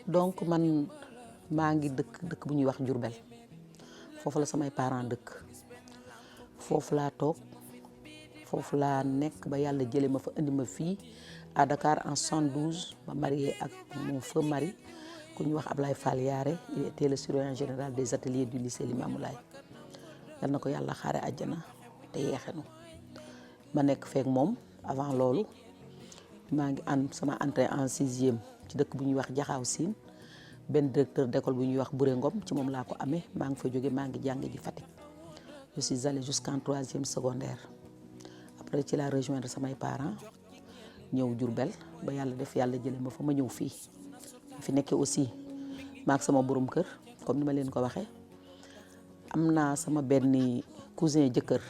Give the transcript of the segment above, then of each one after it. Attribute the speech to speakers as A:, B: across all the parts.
A: donc man maa ngi dëkk bu ñuy wax Diourbel foofu la samay parents dëkk foofu laa toog foofu laa nekk ba yàlla jële ma fa indi ma fii à Dakar en 72 ma marié ak mon feu mari ku ñuy wax Ablaye Fall Yaare il était le surveillant général des ateliers du lycée Limamoulaye yal na ko yàlla xaare àjjana te yeexenu ma nekk feek moom avant loolu maa ngi sama entrée en 6e ci dëkk bu ñuy wax Jaxaaw Siin benn directeur d'école bu ñuy wax Bouré Ngom ci moom laa ko amee maa ngi fa jóge maa ngi jàng ji Fatick je suis allée jusqu'en 3e secondaire après ci la rejoindre samay parents ñëw Diourbel ba yàlla def yàlla jële ma fa ma ñëw fii fi nekkee aussi maak sama borom kër comme ni ma leen ko waxee am naa sama benn cousin jëkkër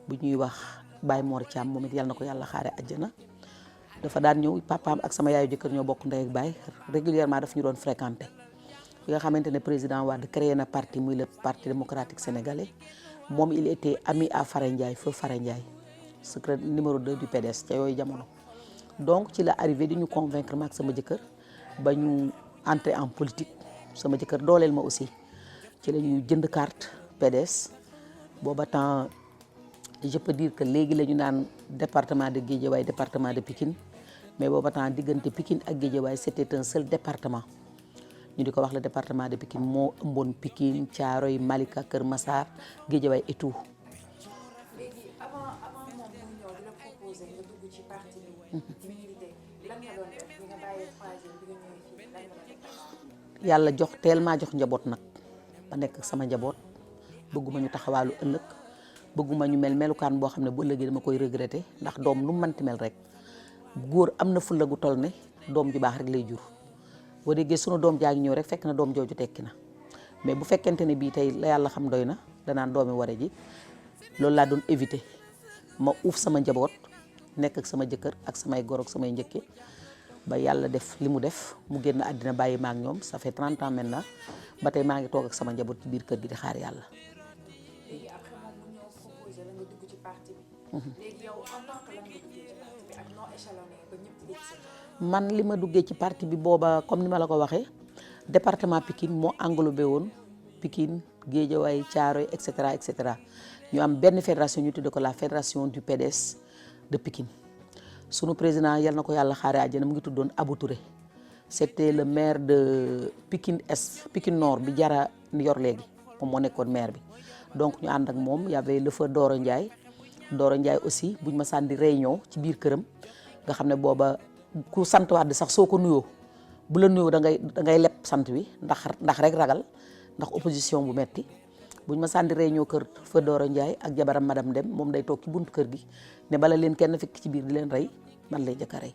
A: bu ñuy wax Baye Mor Thiam moom it yàlla na ko yàlla xaare àjjana dafa daan ñëw papaam ak sama yaayu jëkkër ñoo bokk ndey ak baay régulièrement daf ñu doon fréquenter bi nga xamante ne président Wade créé na parti muy le parti démocratique sénégalais moom il était ami à Fara Ndiaye feu Fara Ndiaye secrétaire numéro 2 du PDS ca yooyu jamono donc ci la arrivé di ñu convaincre ma ak sama jëkkër ba ñu entrer en politique sama jëkkër dooleel ma aussi ci la ñu jënd carte PDS booba temps je peux dire que léegi la ñu naan département de Guédiawaye département de Pikine mais booba temps diggante Pikine ak Guédiawaye c'était un seul département ñu di ko wax le département de Pikine moo ëmboon Pikine Thiaroye Malika Kër Massar Guédiawaye et tout.
B: léegi avant moom muy ñëw di la proposer nga dugg ci parti bi. milité lan nga doon def bi nga bàyyee 3e bi nga ñëwee fii lan nga doon def.
A: yàlla jox teel maa jox njaboot nag ba nekk ak sama njaboot bëgguma ñu taxawaalu ëllëg bëgguma ñu mel melukaan boo xam ne bu ëllëgee dama koy regretter ndax doom lu mu mënti mel rek góor am na fulla gu toll ne doom ju baax rek lay jur. boo déggee sunu doom jaa ngi ñëw rek fekk na doom jooju tekki na mais bu fekkente ne bii tey la yàlla xam doy na danaan doomi ware ji loolu laa doon éviter ma uuf sama njaboot nekk ak sama jëkkër ak samay goro ak samay njëkke ba yàlla def li mu def mu génn àddina bàyyi ma ak ñoom ça fait 30 ans maintenant ba tey maa ngi toog ak sama njaboot ci biir kër gi di xaar yàlla.
B: léegi après moom mu ñëw proposé la nga dugg ci parti bi. léegi yow en tant que lan nga duggee ci parti bi ak non échelonné ba ñëpp di gis.
A: man li ma duggee ci parti bi booba comme ni ma la ko waxee département Pikine moo englobé woon Pikine Guédiawaye Thiaroye et cetera ñu am benn fédération ñu tuddee ko la fédération du PDS de Pikine sunu président yal na ko yàlla xaare àjjana mu ngi tuddoon Abou Touré c'était le maire de Pikine Est Pikine Nord bi jara yor léegi moom moo nekkoon maire bi donc ñu ànd ak moom y avait le feu Doro Ndiaye aussi buñ ma sànni réunion ci biir këram nga xam ne booba ku sant Wade sax soo ko nuyoo bu la nuyoo da ngay leb sant wi ndax rek ragal ndax opposition bu metti buñ ma sànni réunion kër feu Doro Ndiaye ak jabaram madame Dem moom day toog ci buntu kër gi ne bala leen kenn fekk ci biir di leen rey man lay njëkk a rey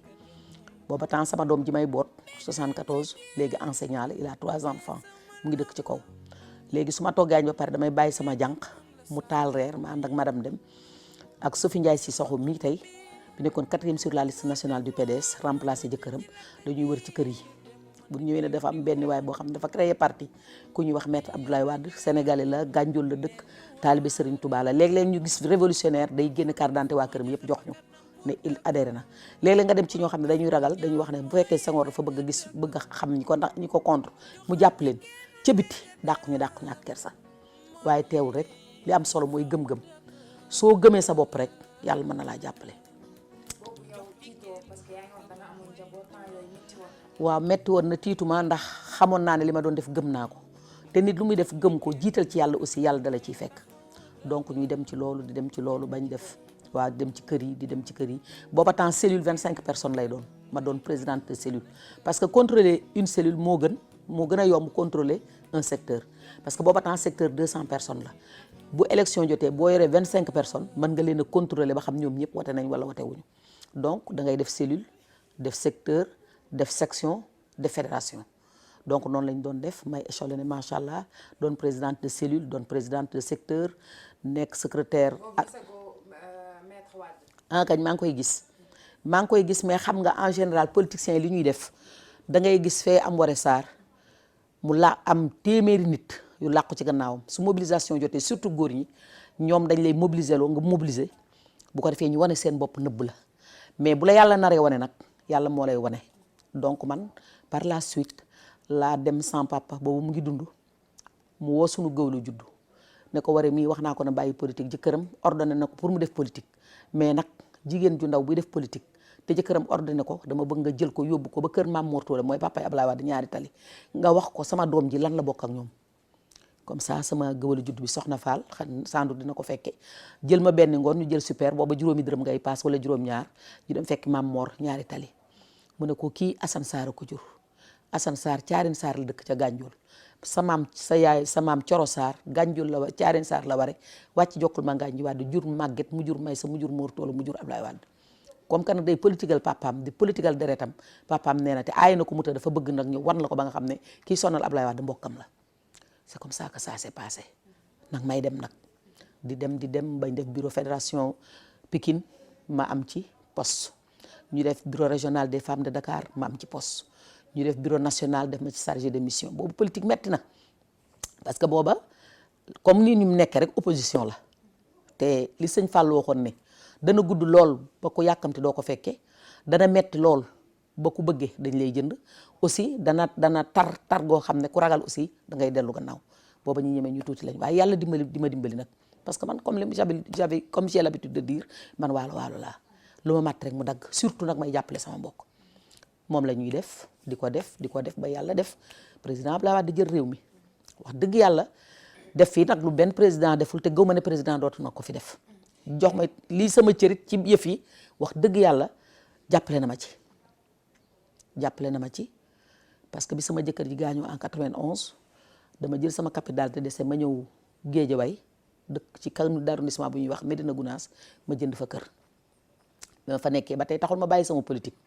A: booba temps sama doom ji may boot 74 léegi enseignant la il a 3 enfants mu ngi dëkk ci kaw léegi su ma toggaañ ba pare damay bàyyi sama jànq mu taal reer ma ànd ak madame Dem ak Sophie Ndiaye si soxu mii tey bi nekkoon 4e sur la liste nationale du PDS remplacé jëkkëram dañuy wër ci kër yi bu ñëwee ne dafa am benn waay boo xam ne dafa créé parti ku ñuy wax maître Abdoulaye Wade sénégalais la Gandiol la dëkk taalibe Serigne Touba la léeg-léeg ñu gis révolutionnaire day génn carte d'identité waa këram yëpp jox ñu ne il adhéré na léeg-léeg nga dem ci ñoo xam ne dañuy ragal dañuy wax ne bu fekkee Senghor dafa bëgg a gis bëgg a xam ñi ko contre mu jàpp leen ca biti dàq ñu ak kersa waaye teewul rek li am solo mooy gëm-gëm soo gëmee sa bopp rek yàlla mën na laa jàppale. waaw metti woon na tiituma ndax xamoon naa ne li ma doon def gëm naa ko te nit lu muy def gëm ko jiital ci yàlla aussi yàlla dala ciy fekk donc ñuy dem ci loolu di dem ci loolu bañ def waaw dem ci kër yi di dem ci kër yi booba temps cellule 25 personnes lay doon ma doon présidente de cellule parce que contrôler une cellule moo gën a yomb contrôler un secteur parce que booba temps secteur 200 personnes la bu élection jotee boo yoree 25 personnes mën nga leen a contrôler ba xam ñoom ñëpp wote nañ wala wote wuñu donc da ngay def cellule def secteur def section def fédération donc noonu lañ doon def may échelonné macha allah doon présidente de cellule doon présidente de secteur nekk secrétaire. kañ maa ngi koy gis mais xam nga en général politiciens yi li ñuy def da ngay gis fee am Woré Sarr mu la am téeméeri nit yu làqu ci gannaawam su mobilisation jotee surtout góor ñi ñoom dañ lay mobiliser loo nga mobiliser bu ko defee ñu wane seen bopp nëbb la mais bu la yàlla naree wane nag yàlla moo lay wane. donc man par la suite laa dem sans papa boobu mu ngi dund mu woo sunu gëwlu juddu ne ko waree mii wax naa ko na bàyyi politique jëkkëram ordonné na ko pour mu def politique mais nag jigéen ju ndaw buy def politique te jëkkëram ordonné ko dama bëgg nga jël ko yóbbu ko ba kër Mame Mor Touré mooy papa Ablaye Wade ñaari tali nga wax ko sama doom ji lan la bokk ak ñoom. comme ça sama gëwalu judd bi soxna Fall xam sandu dina ko fekke jël ma benn ngoon ñu jël super booba juróomi dërëm ngay paas wala juróom-ñaar ñu dem fekk Mame Mor ñaari tali mu ne ko kii Assane Sarr ko jur Assane Sarr Thiarène Sarr la dëkk ca Gandiol sa maam sa yaay sa maam Coro Sarr Gandiol la Thiarène Sarr la ware wàcc jokkul ma Ganji Wade jur Maguette mu jur Maysa mu jur Mor Talla mu jur Ablaye Wade comme que nag day political papaam di political deretam papaam nee na te aay na ko mu ta dafa bëgg nag ñu wan la ko ba nga xam ne kii sonal Ablaye Wade mbokkam la. c'est comme ça que ça s'est passé nag may dem nag di dem bañ def bureau fédération Pikine ma am ci poste ñu def bureau régional des femmes de Dakar ma am ci poste ñu def bureau national def ma ci chargé de mission boobu politique metti na parce que booba comme ni ñu nekk rek opposition la te li sëñ Fall waxoon ne dana gudd lool ba ku yàkkamte doo ko fekkee dana metti lool ba ku bëggee dañ lay jënd aussi dana tar goo xam ne ku ragal aussi da ngay dellu gannaaw booba ñu ñemee ñu tuuti lañ waaye yàlla dimbali nag parce que man comme j'ai l'habitude de dire man waalo laa lu ma mat rek mu dagg surtout nag may jàppale sama mbokk moom la ñuy def di ko def ba yàlla def président Abdoulaye Wade di jël réew mi wax dëgg yàlla def fii nag lu benn président deful te gëw ma ne président dootu na ko fi def jox ma lii sama cërit ci yëf yi wax dëgg yàlla jàppale na ma ci parce que bi sama jëkkër ji gaañoo en 91 dama jël sama capital de décès ma ñëw Guédiawaye dëkk ci kanu d'arrondissement bu ñuy wax Médina Gounass ma jënd fa kër ma fa nekkee ba tey taxul ma bàyyi sama politique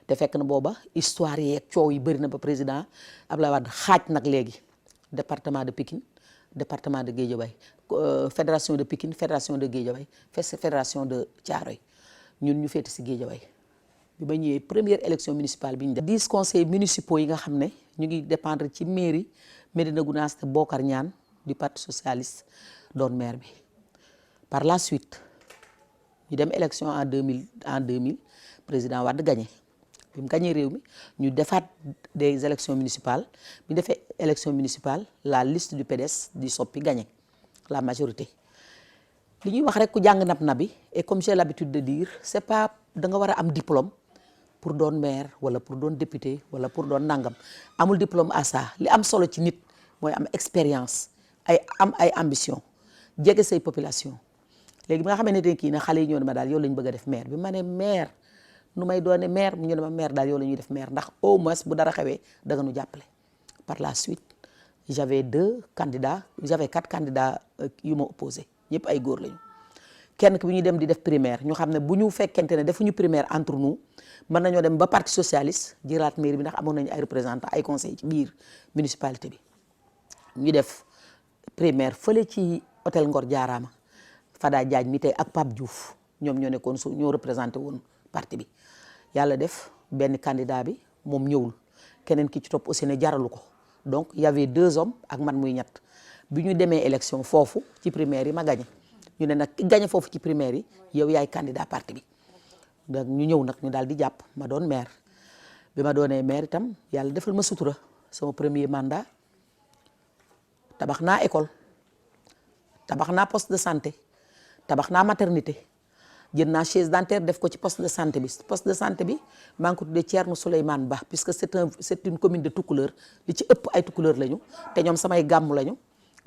A: te fekk na booba histoire yeeg coow yi bëri na ba président Abdoulaye Wade xaaj nag léegi département de Pikine département de Guédiawaye fédération de Pikine fédération de Guédiawaye fédération de Thiaroye ñun ñu féete si Guédiawaye bi ma ñëwee première élection municipale bi ñu def 10 conseils municipaux yi nga xam ne ñu ngi dépendre ci mairie Médina Gounass te Bokar Niane du parti socialiste doon maire bi par la suite ñu dem élection en 2000 président Wade gagné bi mu gagné réew mi ñu defaat des élections municipales bi ñu defee élection municipale la liste du PDS di soppi gagné la majorité li ñuy wax rek ku jàng nabi et comme j'ai l'habitude de dire c'est pas da nga war a am diplôme pour doon maire wala pour doon député wala pour doon nangam amul diplôme à ça li am solo ci nit mooy am expérience ay ambition jege say population léegi bi nga xamee ne kii ne xale yi ñoo ne ma daal yow lañ bëgg a def maire bi ma ne maire nu may doone maire ñu ne ma maire daal yow la ñuy def maire ndax au moins bu dara xewee da nga nu jàppale. par la suite j'avais 4 candidats yu ma opposé ñëpp ay góor lañu kenn ki bi ñuy dem di def primaire ñu xam ne bu ñu fekkente ne defuñu primaire entre nous mën nañoo dem ba parti socialiste jëlaat mairie bi ndax amoon nañu ay représentants ay conseils ci biir municipalité bi ñu def primaire fële ci hôtel Ngor Jaaraama Fada Diagne mi tey ak Pape Diouf ñoom ñoo nekkoon ñoo représenté woon parti bi yàlla def benn candidat bi moom ñëwul keneen ki ci topp aussi ne jaralu ko donc y avait 2 hommes ak man muy ñett bi ñu demee élection foofu ci primaire yi ma gagné ñu ne nag ki gagné foofu ci primaire yi yow yaay candidat parti bi donc ñu ñëw nag ñu daal di jàpp ma doon maire bi ma doonee maire itam yàlla defal ma sutura sama premier mandat tabax naa école tabax naa poste de santé tabax naa maternité jël naa chaise dentaire def ko ci poste de santé bi maa ngi ko tuddee Thierno Souleymane Ba puisque c'est une commune de Toucouleur li ci ëpp ay Toucouleur lañu te ñoom samay gàmmu lañu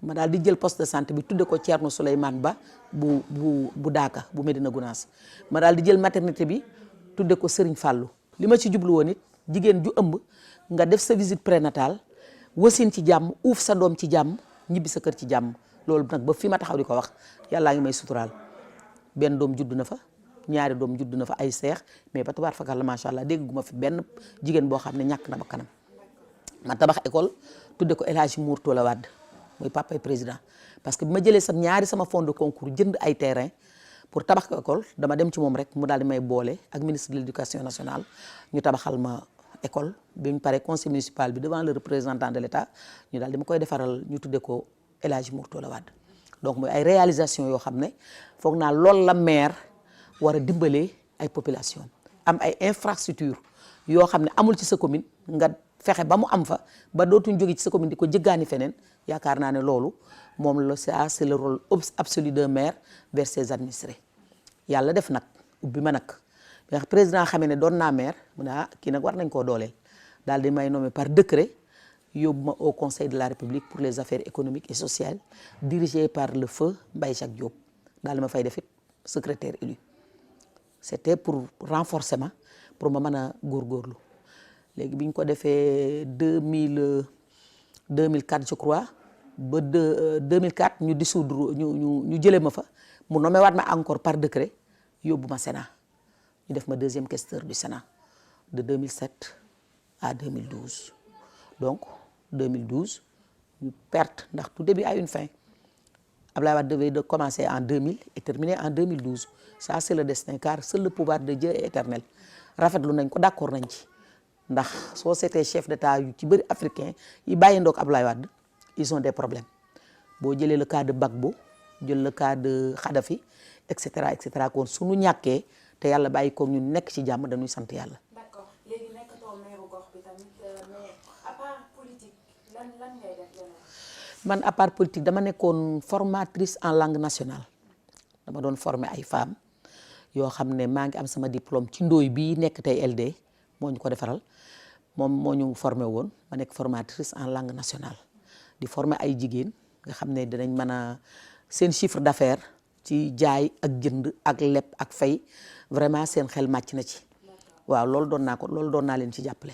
A: ma daal di jël poste de santé bi tudde ko Thierno Souleymane Ba bu Daaka bu Médina Gounass ma daal di jël maternité bi tudde ko Serigne Fallou li ma ci jublu woon it jigéen ju ëmb nga def sa visite prénatale wasin ci jàmm uuf sa doom ci jàmm ñibbi sa kër ci jàmm loolu nag ba fi ma taxaw di ko wax yàllaa ngi may suturaal benn doom judd na fa ñaari doom judd na fa ay seex mais ba tubaar fakar la macha allah dégg gu ma fi benn jigéen boo xam ne ñàkk na ba kanam ma tabax école tudde ko El Hadji Mour Tola Wade mooy papay président parce que bi ma jëlee sama fonds de concours jënd ay terrain pour tabax ko école dama dem ci moom rek mu daal di may boole ak ministre de l'éducation nationale ñu tabaxal ma école bi ñu paree conseil municipal bi devant le représentant de l'État ñu daal di ma koy defaral ñu tudde ko El Hadji Mour Tola Wade donc mooy ay réalisation yoo xam ne foog naa loolu la maire war a dimbalee ay population am ay infrastructure yoo xam ne amul ci sa commune nga fexe ba mu am fa ba dootuñ jóge ci sa commune di ko jëggaani feneen yaakaar naa ne loolu moom la ça c'est le rôle absolu d'un maire vers ses administrés. yàlla def nag ubbi ma nag ndax président xamee ne doon naa maire mu ne ah kii nag war nañ koo dooleel daal di may nommé par décret yóbbu ma au conseil de la république pour les affaires économiques et sociales dirigé par le feu Mbaye Jacques Diop daal di ma fay def it secrétaire élu. c'était pour renforcement pour ma mën a góorgóorlu léegi bi ñu ko defee 2004 je crois ba 2004 ñu dissoudre ñu jëlee ma fa mu nommé waat ma encore par décret yóbbu ma Sénat ñu def ma deuxième questeur du Sénat de 2007 à 2012 donc 2012 ñu perte ndax tout début a une fin Abdoulaye Wade devait de commencer en 2000 et terminer en 2012 ça c'est le destin car seul le pouvoir de Dieu est éternel rafetlu nañ ko d'accord nañ ci ndax soo seetee chef d'état yu ci bëri africain yi bàyyi ndoog Abdoulaye Wade ils ont des problèmes boo jëlee le cas de Gbagbo jël le cas de Kadhafi et cetera kon suñu ñàkkee te yàlla bàyyi ko ñu nekk ci jàmm dañuy sant yàlla.
B: d'accord léegi nekkatoo maire gox bi tamit mais à part politique lan ngay def leneen.
A: man à part politique dama nekkoon formatrice en langue nationale dama doon former ay femmes yoo xam ne maa ngi am sama diplôme ci ndóoy bii nekk tey LD moo ñu ko defaral moom moo ñu formé woon ma nekk formatrice en langue nationale di former ay jigéen nga xam ne dinañ mën a seen chiffre d'affaires ci jaay ak jënd ak leb ak fay vraiment seen xel màcc na ci waaw loolu doon naa leen ci jàppale.